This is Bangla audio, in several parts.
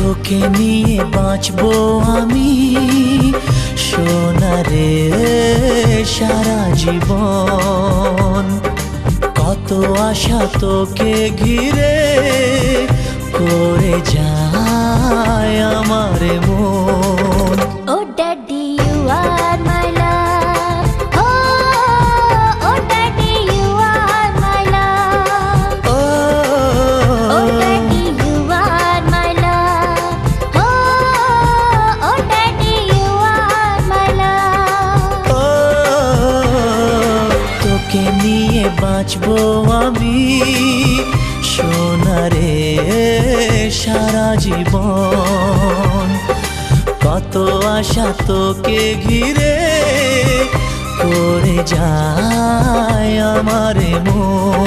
তোকে নিয়ে বাঁচবো আমি সোনারে সারা জীবন। কত আশা তোকে ঘিরে করে যায় আমার মন। Oh daddy you are my love, oh daddy you are my love, oh daddy you are my love, oh daddy you are my love. তোকে নিয়ে বাঁচবো আমি সোনারে সারা জীবন। কত আশা তোকে ঘিরে করে যায় আমার মন।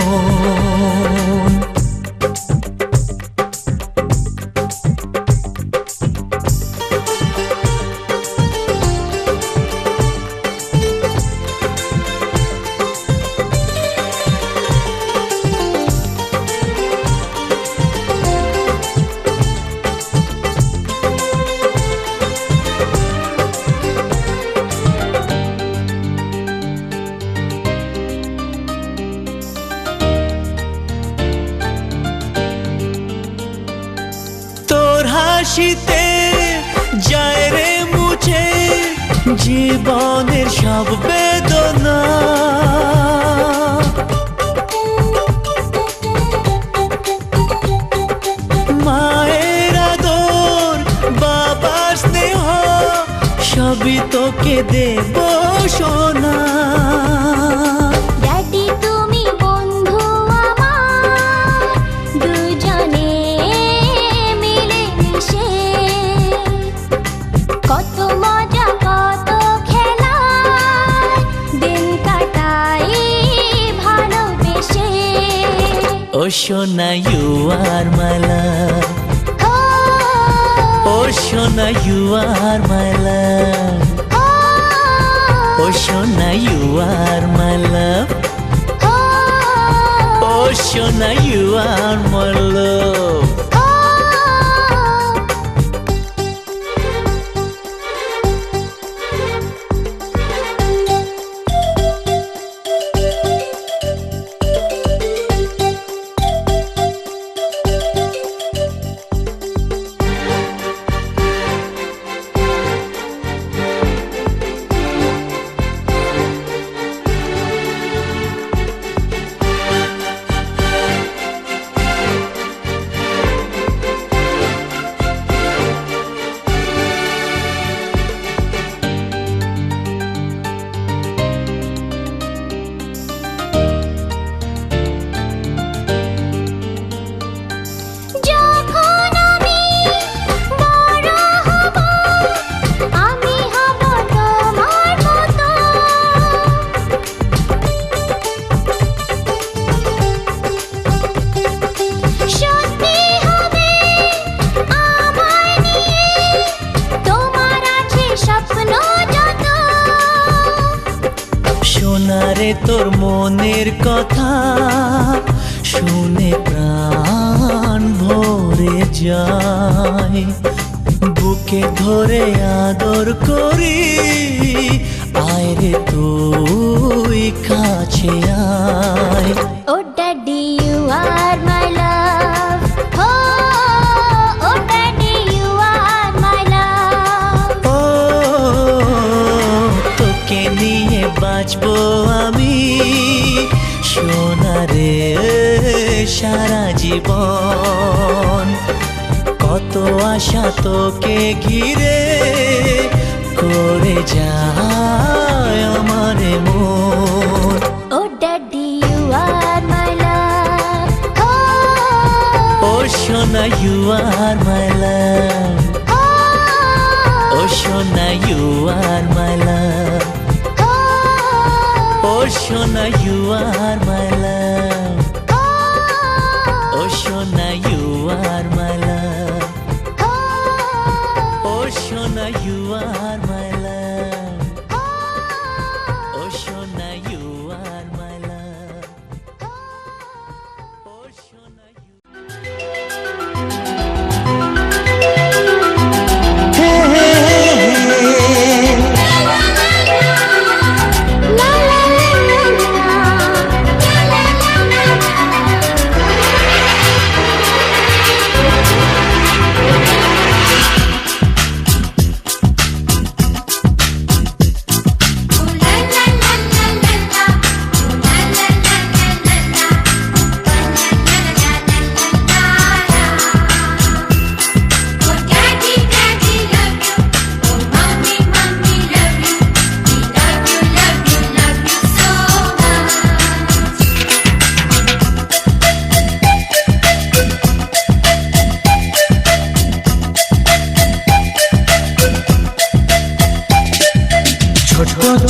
হাসিতে যায় রে মুছে জীবনের সব বেদনা। মায়ের আদর বাবার স্নেহ সবই তোকে দেব সোনা। ড্যাডি তুমি বন্ধু আমার, দুজনে মিলে মিশে কত মজা কত খেলা দিন কাটাই ভালোবেসে। ও সোনা ইউ আর মাই লাভ, ও সোনা ইউ আর মাই লাভ, ও সোনা ইউ আর মাই লাভ, ও সোনা ইউ আর মাই লাভ। সোনারে তোর মনের কথা শুনে প্রাণ ভরে যায়, বুকে ধরে আদর করি আয় রে তুই কাছে আয়। Oh daddy you are my love, oh daddy you are my love. ও তোকে নিয়ে বাঁচবো আমি সোনারে সারা জীবন। কত আশা তোকে ঘিরে করে যায় আমার মন। Oh daddy you are my love, ও সোনা ইউ আর মাই লাভ, ও সোনা ইউ আর মাই লাভ, ও সোনা ইউ আর মাই লাভ, ও সোনা ইউ আর মাই লাভ, ও সোনা ইউ আর মাই লাভ, ও সোনা ইউ আর মাই লাভ, ও সোনা ইউ।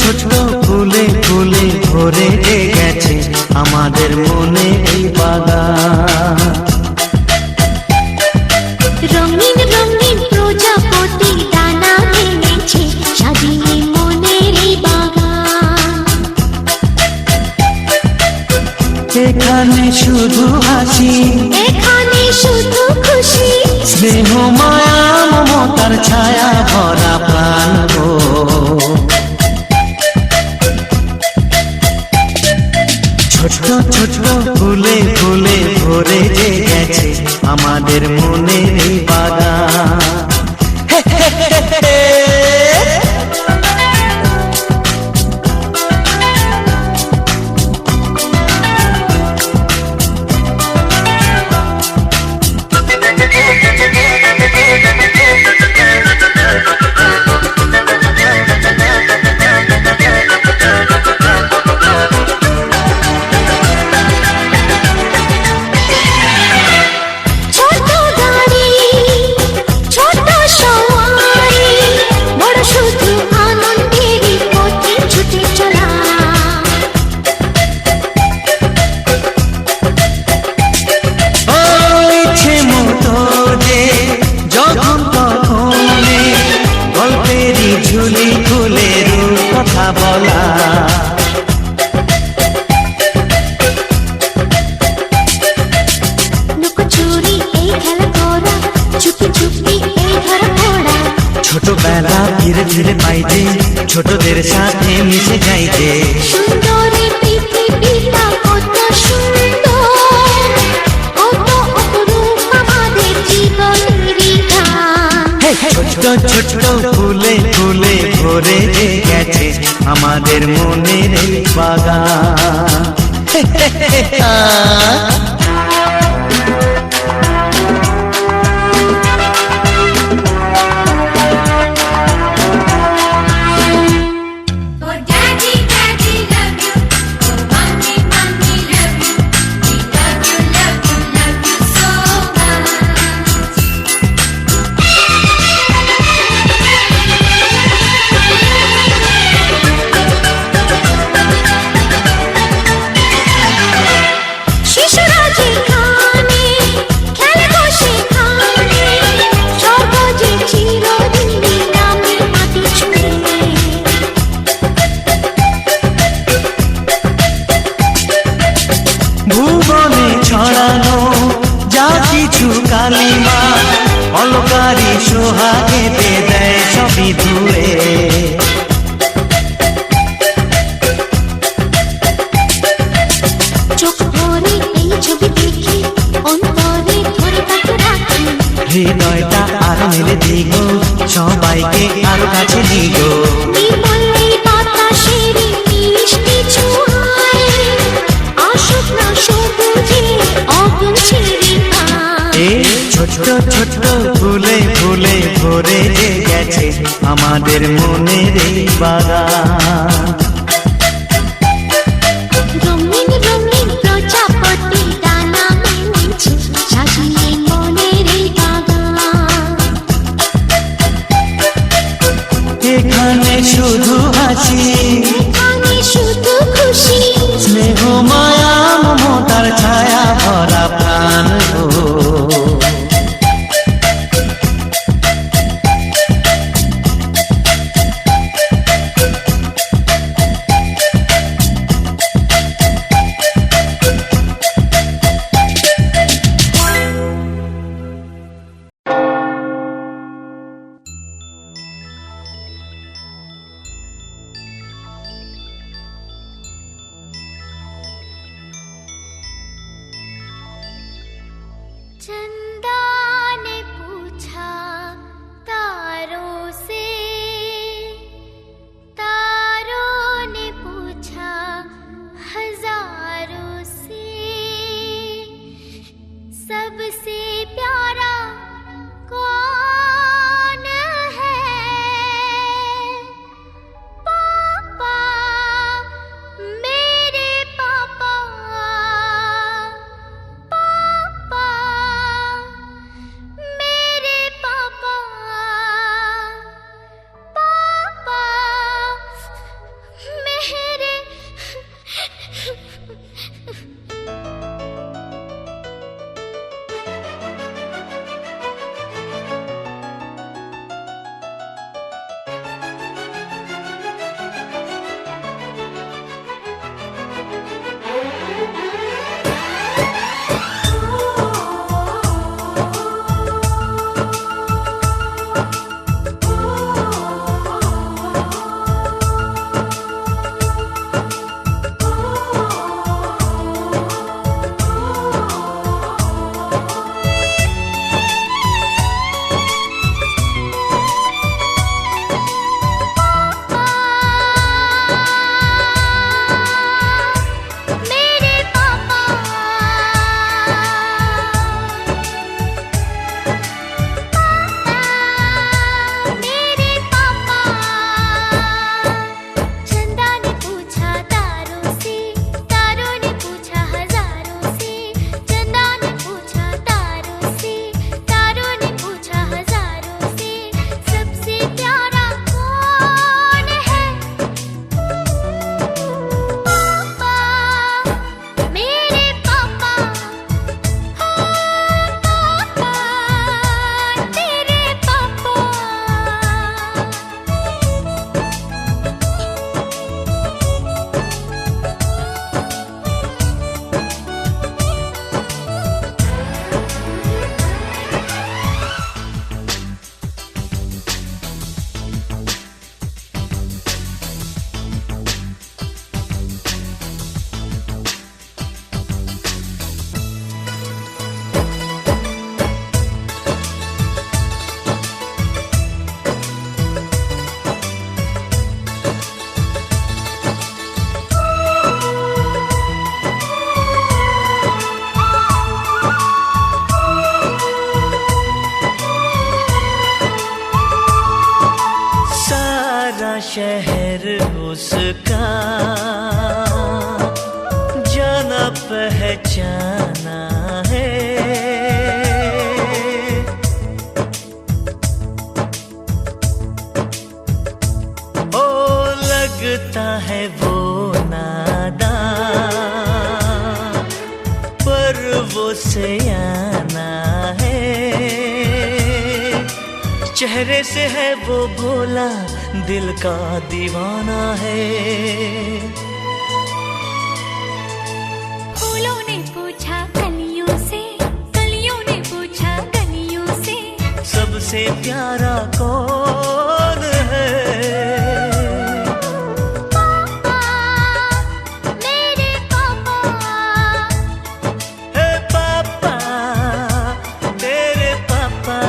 ছোট ফুলে ফুলে ভরে গেছে আমাদের মনে এই বাগান। রঙিন রঙিন প্রজাপতি ডানা ভেঙেছে সাজিয়ে মনের এই বাগান। এখানে শুধু হাসি, এখানে শুধু খুশি, স্নেহ মায়া মমতার ছায়া ভরা প্রাণ গো। ছোট ছোট ফুলে ফুলে ভরে গেছে আমাদের মনে এই বাগান। ছোট গাড়ি ছোট সওয়ারি, বড় শুধু আনন্দেরই পথে ছুটে চলা। ইচ্ছে মতো যে যখন তখনে গল্পেরই ঝুলি খুলে রূপ কথা বলা। লুকোচুরি এই খেলা করা, চুপি চুপি এই ধরা পড়া। ছোটবেলা ধীরে ধীরে পাইতে ছোটদের সাথে মিশে যাইতে। সুন্দরী পৃথিবীটা কত সুন্দর, কত অপরূপ আমাদের জীবনেরই গান। ছোট ছোট ফুলে ফুলে ভরে গেছে আমাদের মনের এই বাগান। Oh daddy, daddy love you. Oh mommy, mommy love you. We love you, love you, love you so much. শিশুরা যেখানে খেলে বসে খানে, স্বর্গ যে চিরদিনই নামে মাটি ছুঁয়ে। ভুবনে ছড়ানো যা কিছু কালিমা অলকারি সোহাগেতে দেয় সবই ধুয়ে। চোখ ভরে এই ছবি দেখি, অন্তরে ধরে তাকে রাখি। হৃদয়টা আরো মেলে দিগো, সবাইকে আরো কাছে দিগো। নির্মল এই বাতাসের মিষ্টি ছোঁয়ায়, আসুক না সবুজে অগুন ছেড়ে পায়। এই ছোট ছোট ফুলে ফুলে ভরে গেছে আমাদের মনের এই বাগান। রঙিন রঙিন প্রজাপতি ডানা মেলেছে সাজিয়ে মনের এই বাগান। এখানে শুধু হাসি, এখানে শুধু খুশি, স্নেহ মায়া মমতার ছায়া ভরা প্রাণ গো। चंदा ने पूछा तारों से, तारों ने पूछा हजारों से, सबसे प्यारा कौन है? पापा, मेरे पापा, पापा, मेरे पापा, पापा, शहर उसका जाना पहचाना है। ओ लगता है वो नादान पर वो सयाना है। चेहरे से है वो भोला, दिल का दीवाना है। फूलों ने पूछा कलियों से, कलियों ने पूछा गलियों से, सबसे प्यारा कौन है? पापा, मेरे पापा, है पापा, तेरे पापा।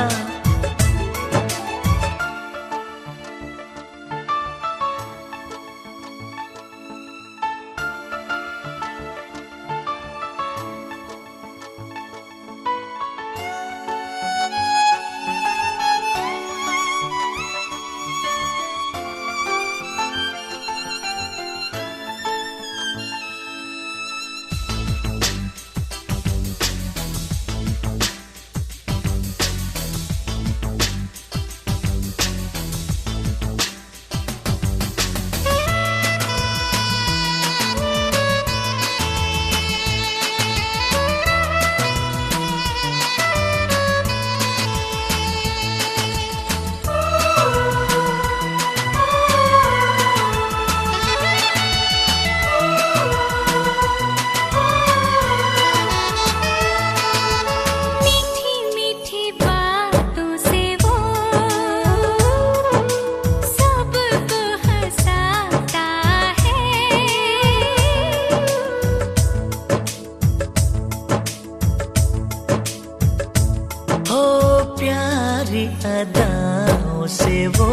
मीठी मीठी बातों से वो सबको हंसाता है। हो प्यारी अदाओं से वो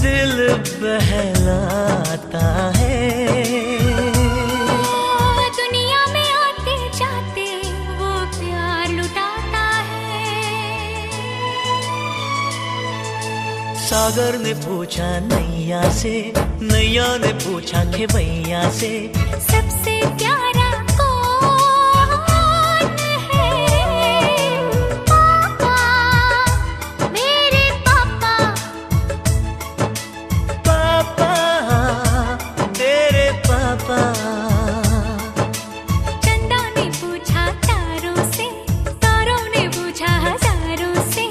दिल बहलाता है। दुनिया में आते जाते वो प्यार लुटाता है। सागर ने पूछा नैया से, नैया ने पूछा खेवैया से, सबसे प्यारा कौन है? पापा, मेरे पापा, पापा, तेरे पापा। चंदा ने पूछा तारों से, तारों ने पूछा हजारों से,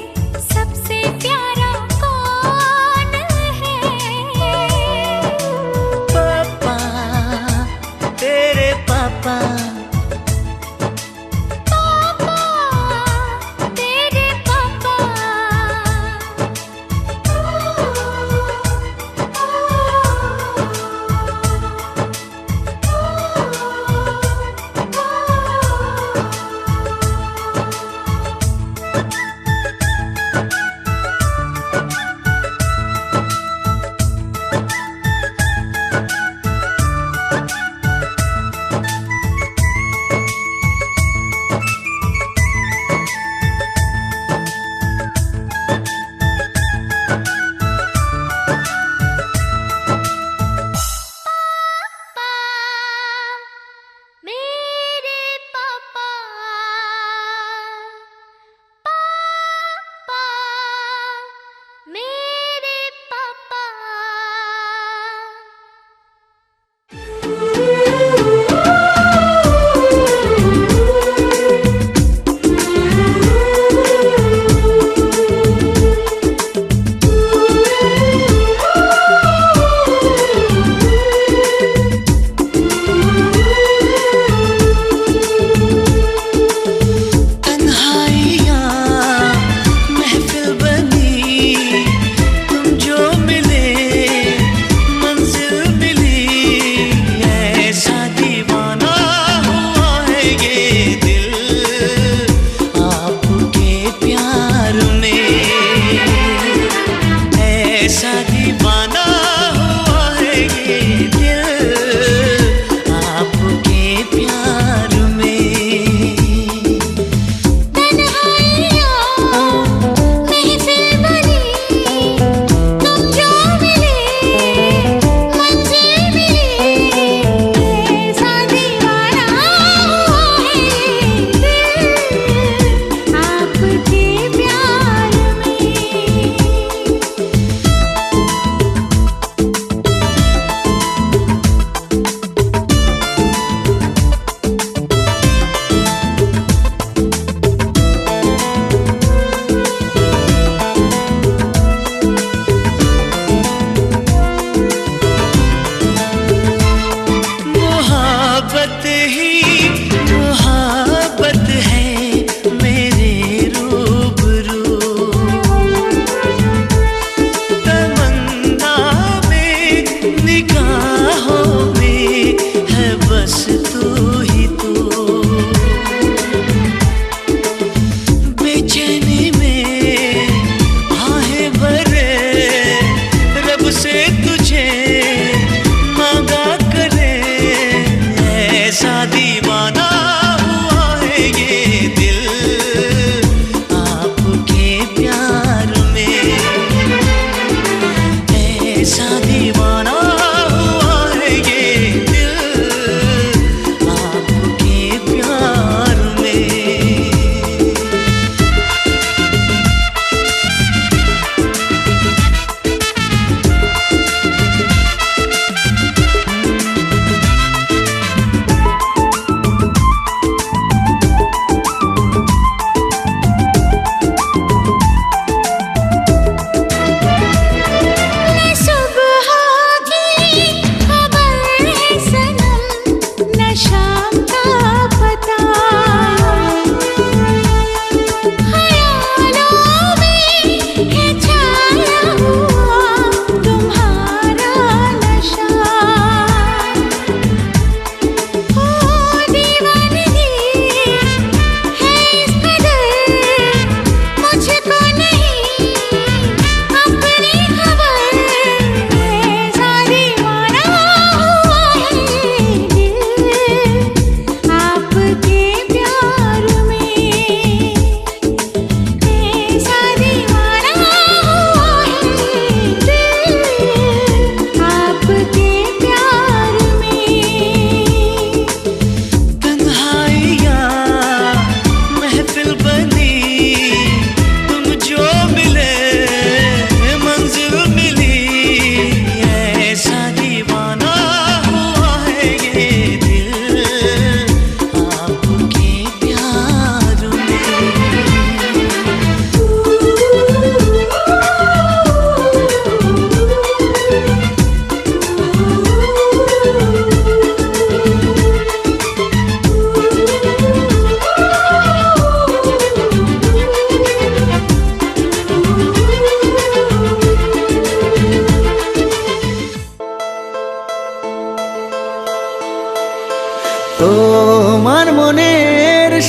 सबसे प्यारा कौन है? पापा, तेरे पापा।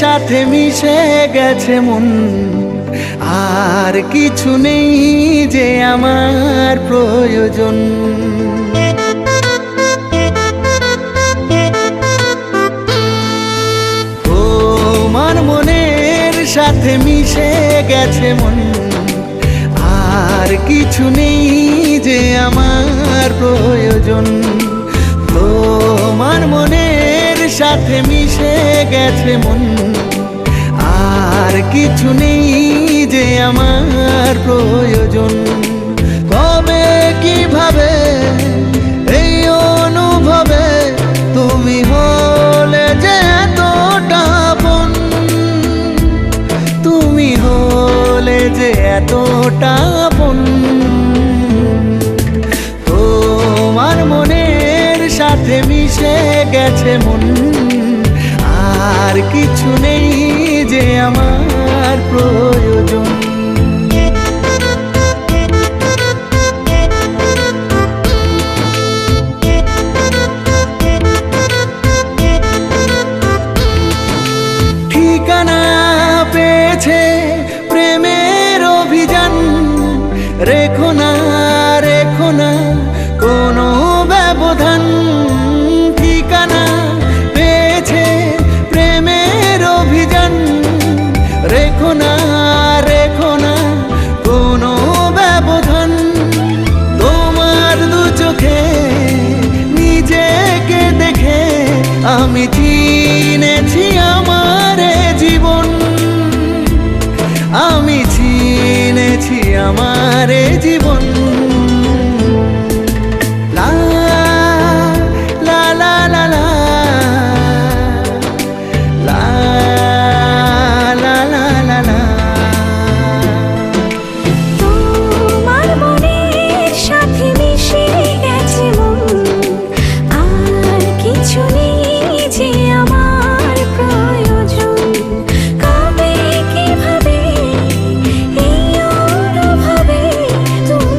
সাথে মিশে গেছে মন, আর কিছু নেই যে আমার প্রয়োজন। তোমার মনের সাথে মিশে গেছে মন, আর কিছু নেই যে আমার প্রয়োজন। তোমার মনের সাথে মিশে গেছে মন, আর কিছু নেই যে আমার প্রয়োজন। কবে কিভাবে এই অনুভবে তুমি হলে যে এতটা আপন, তুমি হলে যে এতটা আপন। তোমার মনের সাথে মিশে গেছে মন, আর কিছু নেই যে আমার প্রয়োজন। ঠিকানা পেয়েছে প্রেমের অভিযান, রেখো না রেখো না কোনো ব্যবধান। ঠিকানা পেয়েছে প্রেমের অভিযান, রেখো না রেখো না কোনো ব্যবধান। তোমার দু চোখে নিজেকে দেখে আমি চিনেছি আমার জীবন, আমি চিনেছি আমার জীবন। লা লা লা লা লা, লা লা লা লা লা। তোমার মনের সাথে মিশে গেছে মন, আর কিছু নেই যে আমার প্রয়োজন। কবে কিভাবে এই অনুভবে তুমি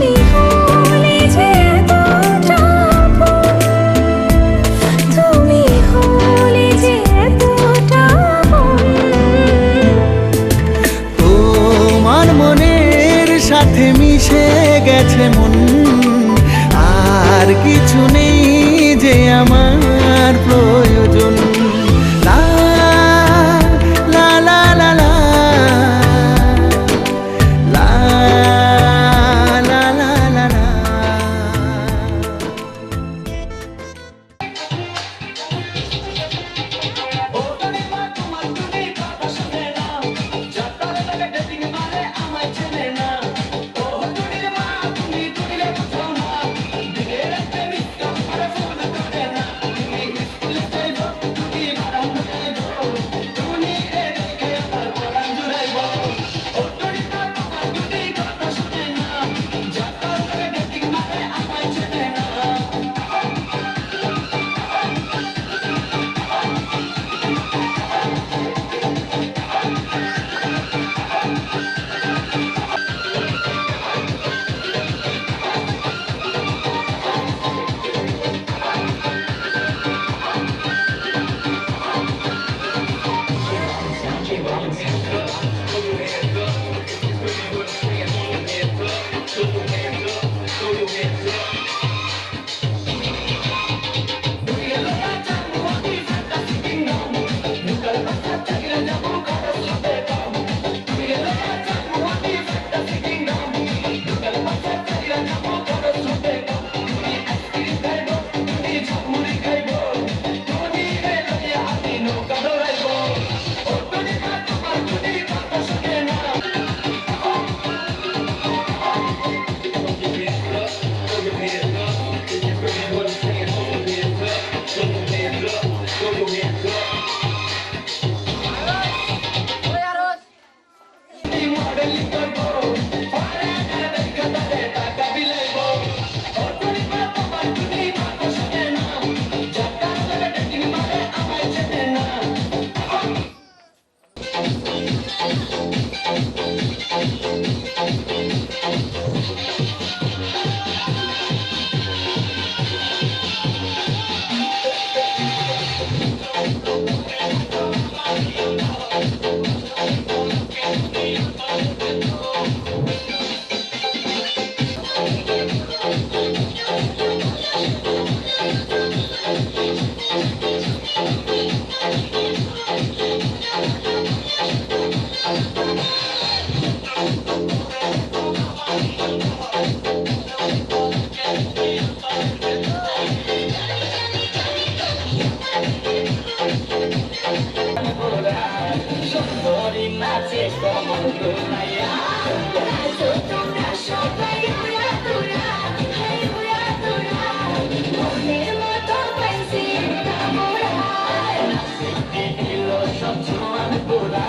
গোরা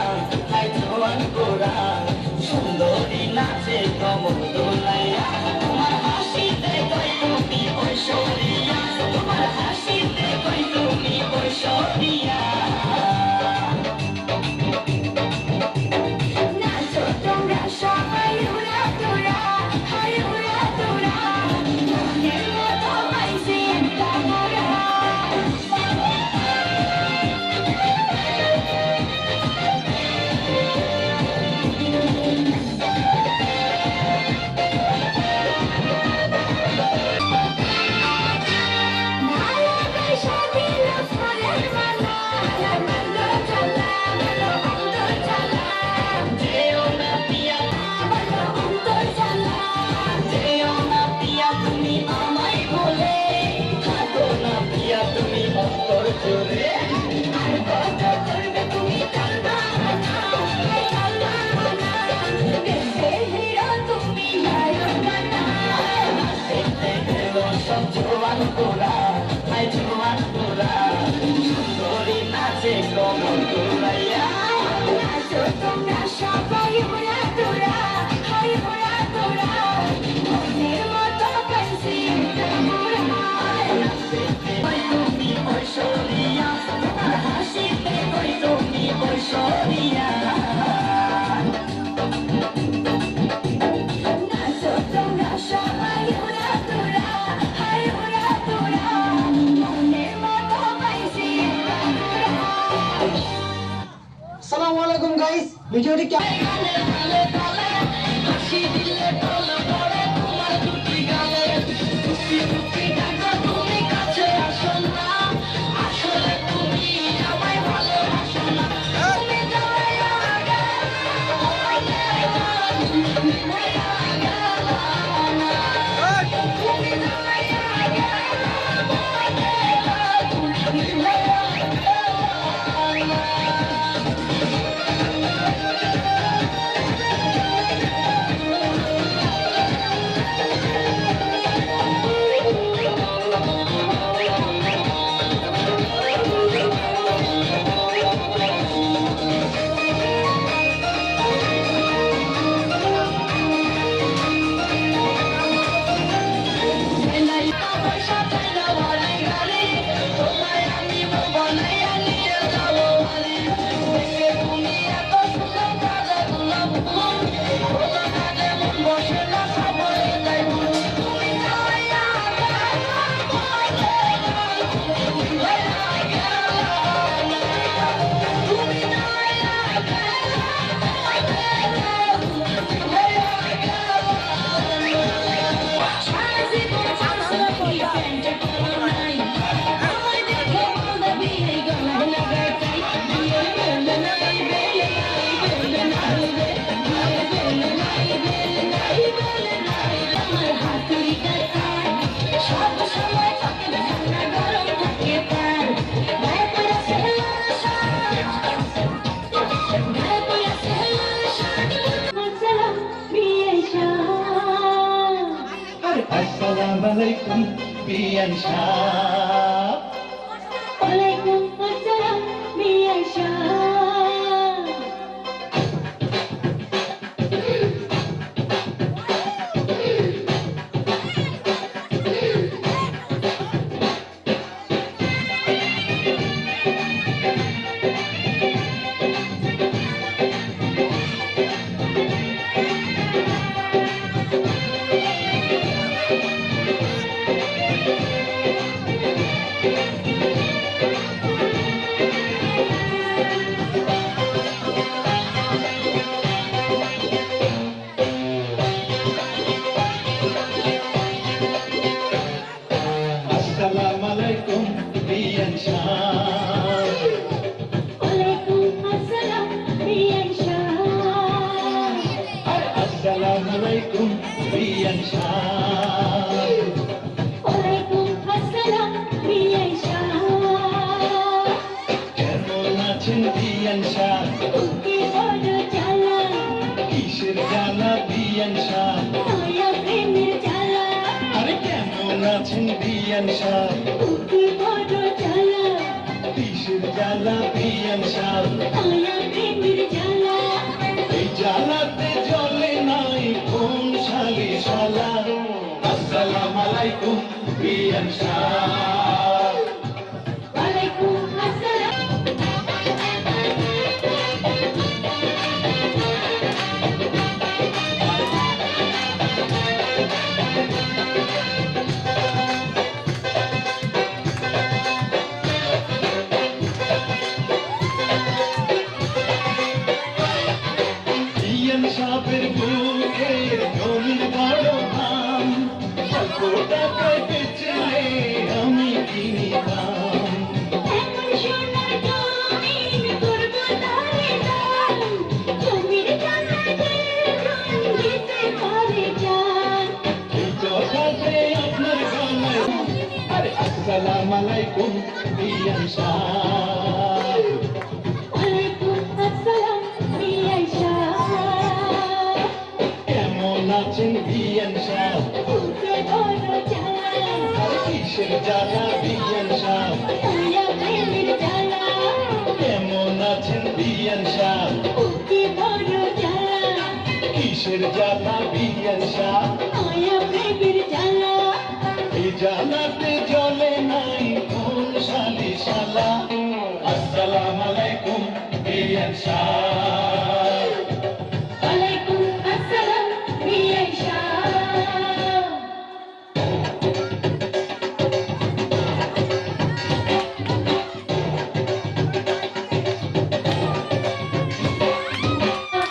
হাই জোয়ান গোরা সুন্দরী নাচে কমর দোলাইয়া তোমার হাসিতে কই তুমি ঐশ্বরিয়া তোমার হাসিতে কই তুমি ঐশ্বরিয়া নাচো তোমরা সবাই উড়া তোরা হাই উড়া তোরা মনের মতো পাইছি একটা মোরা যেও না পিয়া যেও না পিয়া তুমি আমায় বলে থাকো না পিয়া তুমি অন্তর জোরে সব জোয়ান গোরা হাই জোয়ান গোরা সুন্দরী নাচে কমর দোলাইয়া তোমরা সবাই উড়া তোরা হাই উড়া তোরা মনের মতো পাইছি একটা মোরা কই তুমি ঐশ্বরিয়া তোমার হাসিতে কই তুমি ঐশ্বরিয়া নাচো তোমরা সবাই উড়া তোরা হাই উড়া তোরা মনের মতো পাইছি একটা মোরা আসসালামু আলাইকুম গাইস, ভিডিওটি কেমন গালে গালে গালে হাসি দিলে টোল পড়ে তোমার দুটি গালে টুপি টুপি ডাকো তুমি কাছে আসো না আসলে তুমি আমায় ভালোবাসো না তুমি দয়া আসসালামু আলাইকুম বিয়ান শাহ ওয়ালাইকুম আসসালাম মিয়া শাহ আসসালামু আলাইকুম বিয়ান শাহ ওয়ালাইকুম আসসালাম মিয়া শাহ আসসালামু আলাইকুম বিয়ান শাহ ওয়ালাইকুম আসসালাম মিয়া শাহ কেমন আছেন বিয়ান শাহ বুকে বড় জ্বালা কিসের জ্বালা বিয়ান শাহ মায়া প্রেমের জ্বালা আরে কেমন আছেন বিয়ান শাহ বুকে বড় জ্বালা কিসের জ্বালা বিয়ান শাহ মায়া প্রেমের জ্বালা এই জ্বালাতে জ্বলে নাই কোন শালি শালা আসসালামু আলাইকুম বিয়ান শাহ ওয়ালাইকুম আসসালাম বিয়ান সাহেবের বুকের জমির বড় দাম অল্প টাকায় বেচলে আমি কিনিতাম এমন সোনার জমিন করব তারে দান জমির জানাতে প্রাণ দিতে পারে জান এই কথাতে আপনার গলায় আরে আসসালামু আলাইকুম বিয়ান শাহ ওয়ালাইকুম আসসালাম বিয়ান শাহ কেমন আছেন বিয়ান শাহ বুকে ধরো জান কিসের জ্বালা বিয়ান শাহ মায়া প্রেমের জ্বালা কেমন আছেন বিয়ান শাহ বুকে ধরো জান কিসের জ্বালা বিয়ান শাহ মায়া প্রেমের জ্বালা এই জ্বালাতে জ্বলে নাই কোন শালি শালা আসসালামু আলাইকুম বিয়ান শাহ ওয়ালাইকুম আসসালাম বিয়ান শাহ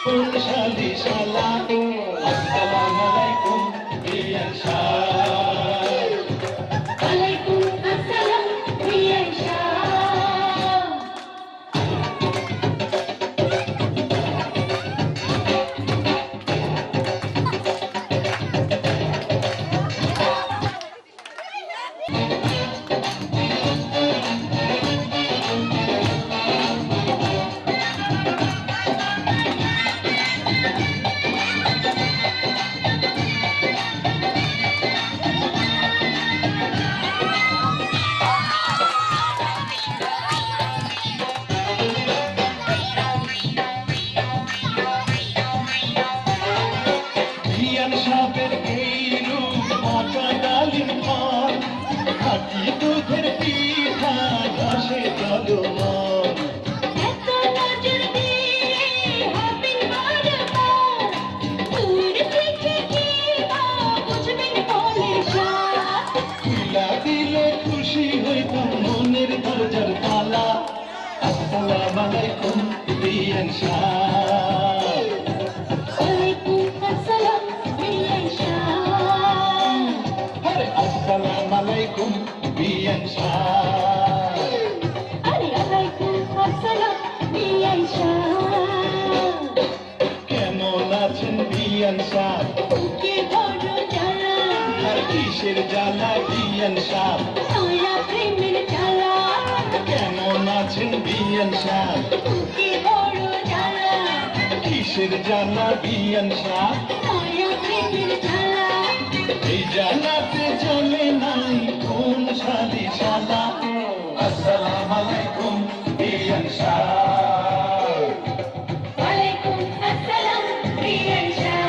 কোন শালি শালা আসসালামু আলাইকুম বিয়ান শাহ ওয়ালাইকুম আসসালাম বিয়ান শাহ বিয়ান সাহেবের এই রূপ মাথা ডালিম পর খাটি দুধের পিঠা ঘাসে জলমন এত নজর দিয়ে হবেন বারবার দূর থেকে কি বুঝবেন বলে সাথ তুলা দিলে খুশি হইতাম মনের দরজার তালা আসসালামু আলাইকুম বিয়ান শাহ ওয়ালাইকুম আসসালাম বিয়ান শাহ আরে আসসালামু আলাইকুম বিয়ান শাহ আরে ওয়ালাইকুম আসসালাম বিয়ান শাহ কেমন আছেন বিয়ান শাহ বুকে ধরো জ্বালা আর কিসের জ্বালা বিয়ান শাহ মায়া প্রেমের জ্বালা কেমন আছেন বিয়ান শাহ বুকে ধরো জ্বালা কিসের জ্বালা বিয়ান শাহ মায়া প্রেমের জ্বালা এই জ্বালাতে চলে নাই কোন শালি শালা আসসালামু আলাইকুম বিয়ান শাহ ওয়ালাইকুম আসসালাম বিয়ান শাহ